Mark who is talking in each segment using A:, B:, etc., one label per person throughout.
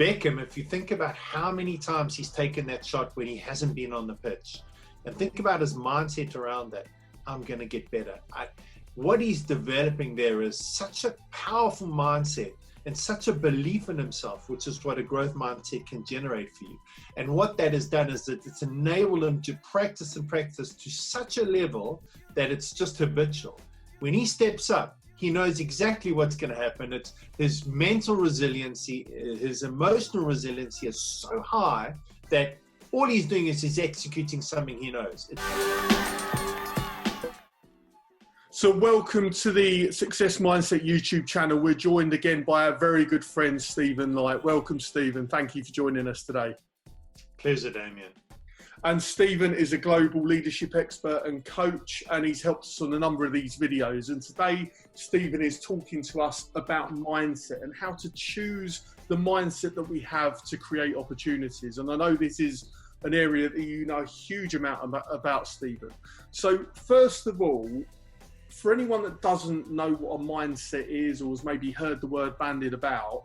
A: Beckham, if you think about how many times he's taken that shot when he hasn't been on the pitch, and think about his mindset around that, I'm going to get better. What he's developing there is such a powerful mindset and such a belief in himself, which is what a growth mindset can generate for you. And what that has done is that it's enabled him to practice and practice to such a level that it's just habitual. When he steps up, he knows exactly what's going to happen. It's his mental resiliency, his emotional resiliency is so high that all he's doing is he's executing something he knows.
B: So welcome to the Success Mindset YouTube channel. We're joined again by our very good friend, Stephen Light. Welcome, Stephen. Thank you for joining us today.
A: Pleasure, Damien.
B: And Stephen is a global leadership expert and coach, and he's helped us on a number of these videos. And today, Stephen is talking to us about mindset and how to choose the mindset that we have to create opportunities. And I know this is an area that you know a huge amount about, Stephen. So first of all, for anyone that doesn't know what a mindset is or has maybe heard the word bandied about,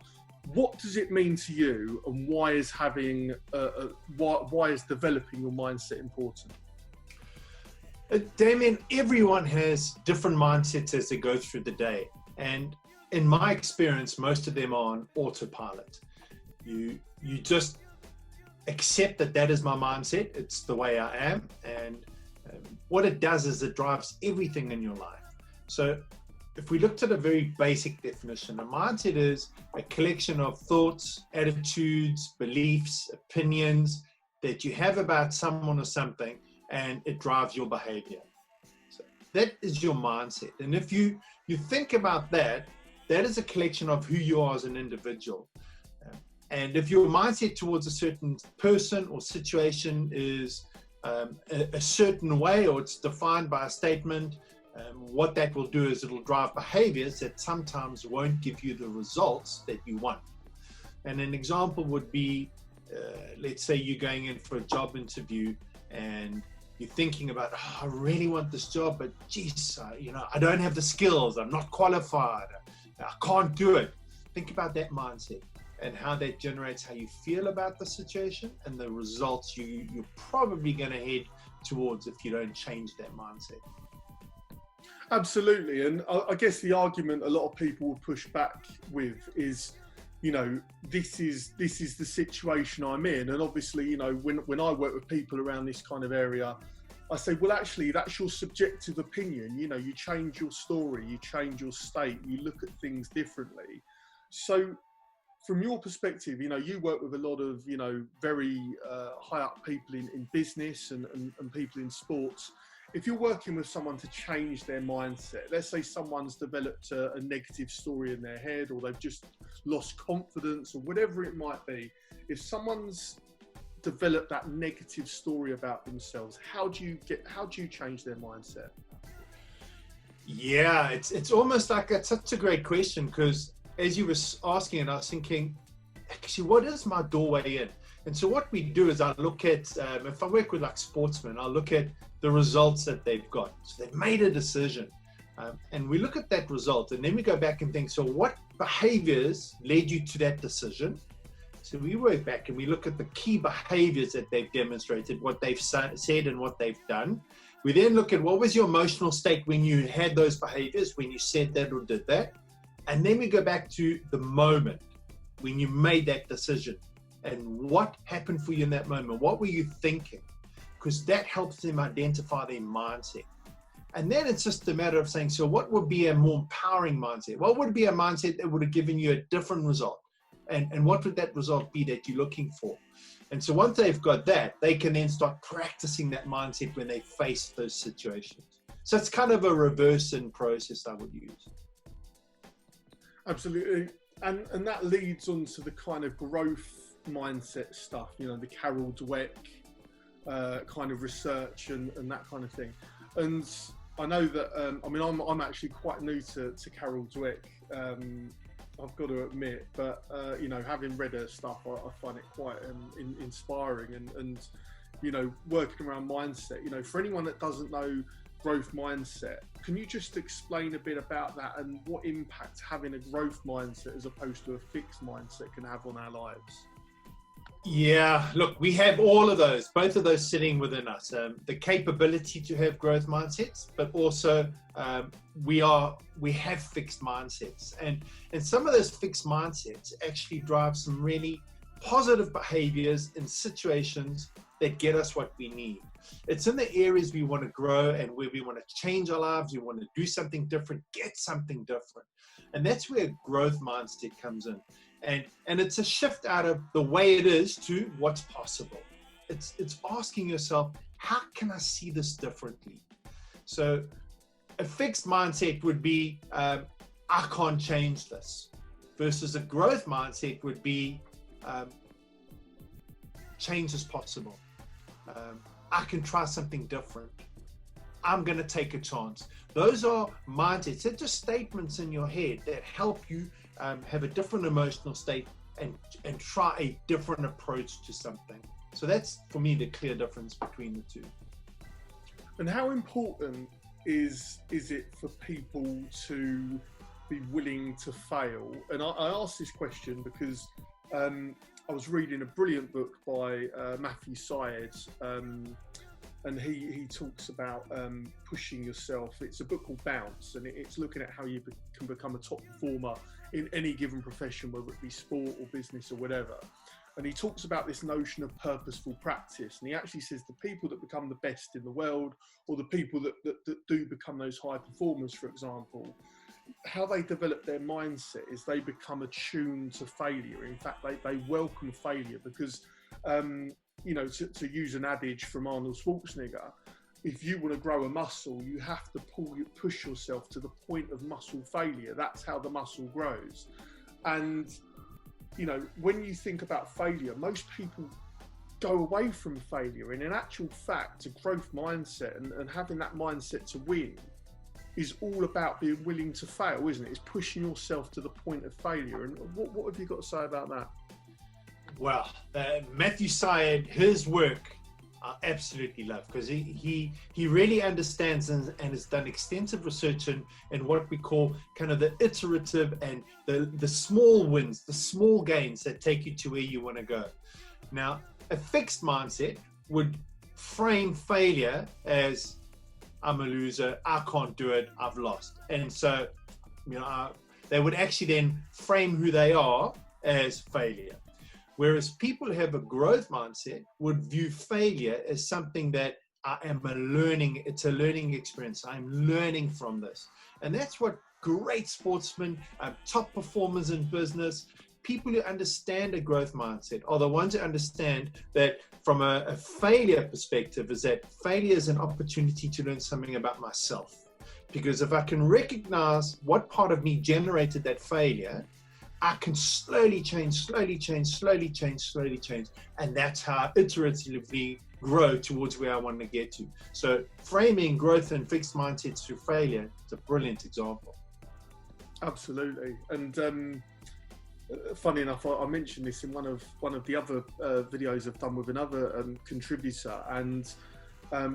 B: what does it mean to you, and why is having why is developing your mindset important?
A: Damien, everyone has different mindsets as they go through the day, and in my experience, most of them are on autopilot. You just accept that is my mindset. It's the way I am, and what it does is it drives everything in your life. So if we looked at a very basic definition, a mindset is a collection of thoughts, attitudes, beliefs, opinions that you have about someone or something, and it drives your behavior. So that is your mindset. And if you think about that, that is a collection of who you are as an individual. And if your mindset towards a certain person or situation is a certain way, or it's defined by a statement, what that will do is it'll drive behaviors that sometimes won't give you the results that you want. And an example would be, let's say you're going in for a job interview and you're thinking about, oh, I really want this job, but geez, I don't have the skills, I'm not qualified, I can't do it. Think about that mindset and how that generates how you feel about the situation and the results you're probably going to head towards if you don't change that mindset.
B: Absolutely. And I guess the argument a lot of people will push back with is, this is the situation I'm in. And obviously, when I work with people around this kind of area, I say, well, actually, that's your subjective opinion. You change your story, you change your state, you look at things differently. So from your perspective, you work with a lot of, very high up people in business and people in sports. If you're working with someone to change their mindset, let's say someone's developed a negative story in their head, or they've just lost confidence, or whatever it might be. If someone's developed that negative story about themselves, how do you change their mindset?
A: Yeah, it's almost like it's such a great question, because as you were asking it, I was thinking, actually, what is my doorway in? And so what we do is I look at, if I work with like sportsmen, I'll look at the results that they've got. So they've made a decision, and we look at that result, and then we go back and think, so what behaviors led you to that decision? So we work back and we look at the key behaviors that they've demonstrated, what they've said and what they've done. We then look at what was your emotional state when you had those behaviors, when you said that or did that. And then we go back to the moment when you made that decision. And what happened for you in that moment? What were you thinking? Because that helps them identify their mindset. And then it's just a matter of saying, so what would be a more empowering mindset? What would be a mindset that would have given you a different result? And what would that result be that you're looking for? And so once they've got that, they can then start practicing that mindset when they face those situations. So it's kind of a reversing process I would use.
B: Absolutely. And that leads on to the kind of growth mindset stuff, the Carol Dweck kind of research and that kind of thing. And I know that I'm actually quite new to Carol Dweck, I've got to admit, but having read her stuff, I find it quite inspiring and working around mindset. For anyone that doesn't know growth mindset. Can you just explain a bit about that and what impact having a growth mindset as opposed to a fixed mindset can have on our lives?
A: Yeah, look, we have all of those, both of those sitting within us. The capability to have growth mindsets, but also we have fixed mindsets, and some of those fixed mindsets actually drive some really positive behaviors in situations that get us what we need. It's in the areas we want to grow and where we want to change our lives, we want to do something different, get something different. And that's where growth mindset comes in. And it's a shift out of the way it is to what's possible. It's asking yourself, how can I see this differently? So a fixed mindset would be, I can't change this, versus a growth mindset would be, change is possible. I can try something different. I'm going to take a chance. Those are mindsets. They're just statements in your head that help you have a different emotional state and try a different approach to something. So that's, for me, the clear difference between the two.
B: And how important is it for people to be willing to fail? And I ask this question because I was reading a brilliant book by Matthew Syed, and he talks about pushing yourself. It's a book called Bounce, and it's looking at how you can become a top performer in any given profession, whether it be sport or business or whatever. And he talks about this notion of purposeful practice. And he actually says the people that become the best in the world, or the people that do become those high performers, for example, how they develop their mindset is they become attuned to failure. In fact, they welcome failure because, you know, to use an adage from Arnold Schwarzenegger, if you want to grow a muscle, you have to push yourself to the point of muscle failure. That's how the muscle grows. And, you know, when you think about failure, most people go away from failure. And in actual fact, a growth mindset and having that mindset to win is all about being willing to fail, isn't it? It's pushing yourself to the point of failure. And what have you got to say about that?
A: Well, Matthew Syed, his work, I absolutely love, because he really understands and has done extensive research in what we call kind of the iterative and the small wins, the small gains that take you to where you want to go. Now, a fixed mindset would frame failure as, I'm a loser, I can't do it, I've lost. And so, you know, they would actually then frame who they are as failure. Whereas people who have a growth mindset would view failure as something that it's a learning experience. I'm learning from this. And that's what great sportsmen, top performers in business, people who understand a growth mindset are the ones who understand that from a failure perspective is that failure is an opportunity to learn something about myself. Because if I can recognize what part of me generated that failure, I can slowly change. And that's how I iteratively grow towards where I want to get to. So framing growth and fixed mindsets through failure is a brilliant example.
B: Absolutely. And funny enough, I mentioned this in one of the other videos I've done with another contributor, and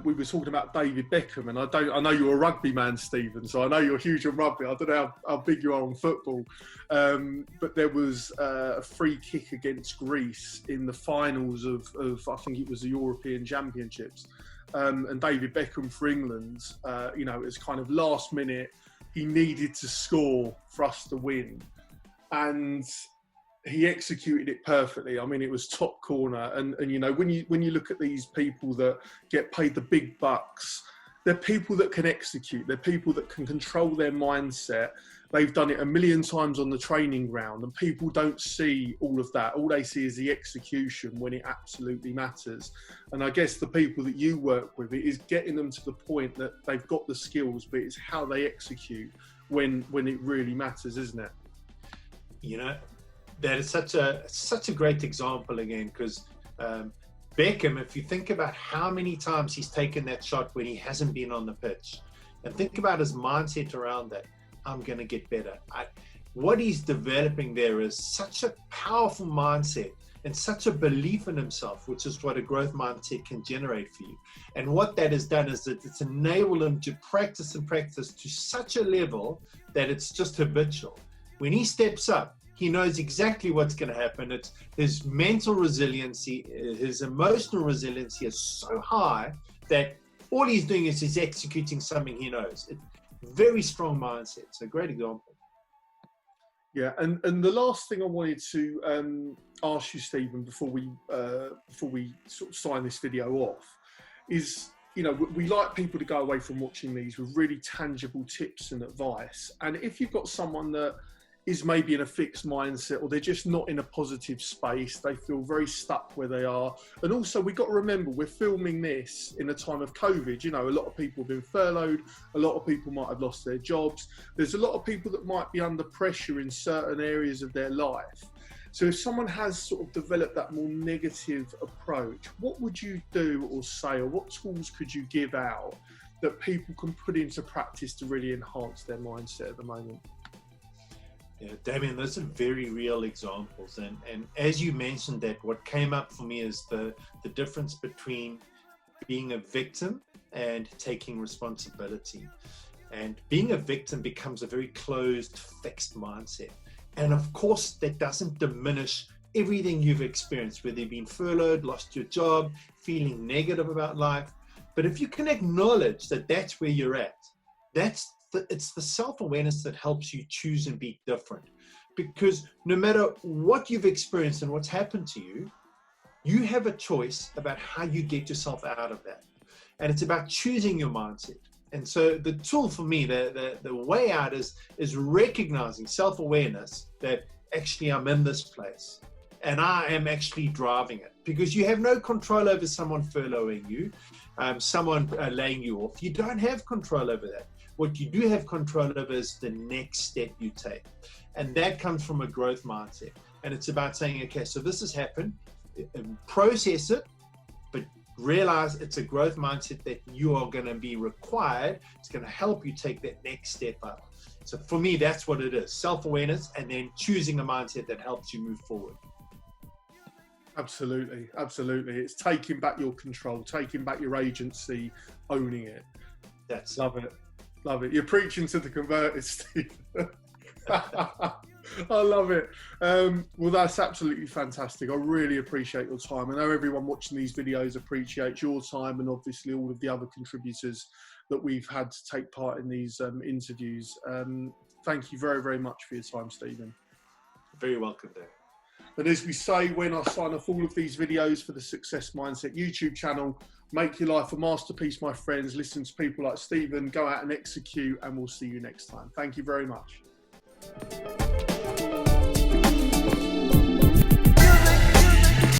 B: we were talking about David Beckham, and I know you're a rugby man, Stephen, so I know you're huge on rugby. I don't know how big you are on football, but there was a free kick against Greece in the finals of I think it was the European Championships, and David Beckham for England, you know, it's kind of last minute, he needed to score for us to win, and he executed it perfectly. I mean, it was top corner. And you know, when you look at these people that get paid the big bucks, they're people that can execute. They're people that can control their mindset. They've done it a million times on the training ground, and people don't see all of that. All they see is the execution when it absolutely matters. And I guess the people that you work with, it is getting them to the point that they've got the skills, but it's how they execute when it really matters, isn't it?
A: You know, that is such a great example again, because Beckham, if you think about how many times he's taken that shot when he hasn't been on the pitch, and think about his mindset around that, I'm going to get better. What he's developing there is such a powerful mindset and such a belief in himself, which is what a growth mindset can generate for you. And what that has done is that it's enabled him to practice and practice to such a level that it's just habitual. When he steps up, he knows exactly what's going to happen. It's his mental resiliency, his emotional resiliency is so high that all he's doing is he's executing something he knows. Very strong mindset. So great example.
B: Yeah, and the last thing I wanted to ask you, Stephen, before we sort of sign this video off, is, you know, we like people to go away from watching these with really tangible tips and advice. And if you've got someone that is maybe in a fixed mindset, or they're just not in a positive space, they feel very stuck where they are. And also, we've got to remember, we're filming this in a time of COVID. You know, a lot of people have been furloughed, a lot of people might have lost their jobs. There's a lot of people that might be under pressure in certain areas of their life. So if someone has sort of developed that more negative approach, what would you do or say, or what tools could you give out that people can put into practice to really enhance their mindset at the moment?
A: Yeah, Damien, those are very real examples. And as you mentioned that, what came up for me is the difference between being a victim and taking responsibility. And being a victim becomes a very closed, fixed mindset. And of course, that doesn't diminish everything you've experienced, whether you've been furloughed, lost your job, feeling negative about life. But if you can acknowledge that that's where you're at, it's the self-awareness that helps you choose and be different. Because no matter what you've experienced and what's happened to you, you have a choice about how you get yourself out of that. And it's about choosing your mindset. And so the tool for me, the way out is recognizing self-awareness that actually I'm in this place and I am actually driving it. Because you have no control over someone furloughing you, someone laying you off. You don't have control over that. What you do have control over is the next step you take. And that comes from a growth mindset. And it's about saying, okay, so this has happened, process it, but realize it's a growth mindset that you are going to be required. It's going to help you take that next step up. So for me, that's what it is. Self-awareness, and then choosing a mindset that helps you move forward.
B: Absolutely, absolutely. It's taking back your control, taking back your agency, owning it.
A: That's
B: Love it. Love it. You're preaching to the converted, Steve. I love it. Well, that's absolutely fantastic. I really appreciate your time. I know everyone watching these videos appreciates your time, and obviously all of the other contributors that we've had to take part in these interviews. Thank you very, very much for your time, Stephen.
A: very welcome, Dave.
B: And as we say, when I sign off all of these videos for the Success Mindset YouTube channel, make your life a masterpiece, my friends. Listen to people like Stephen, go out and execute, and we'll see you next time. Thank you very much.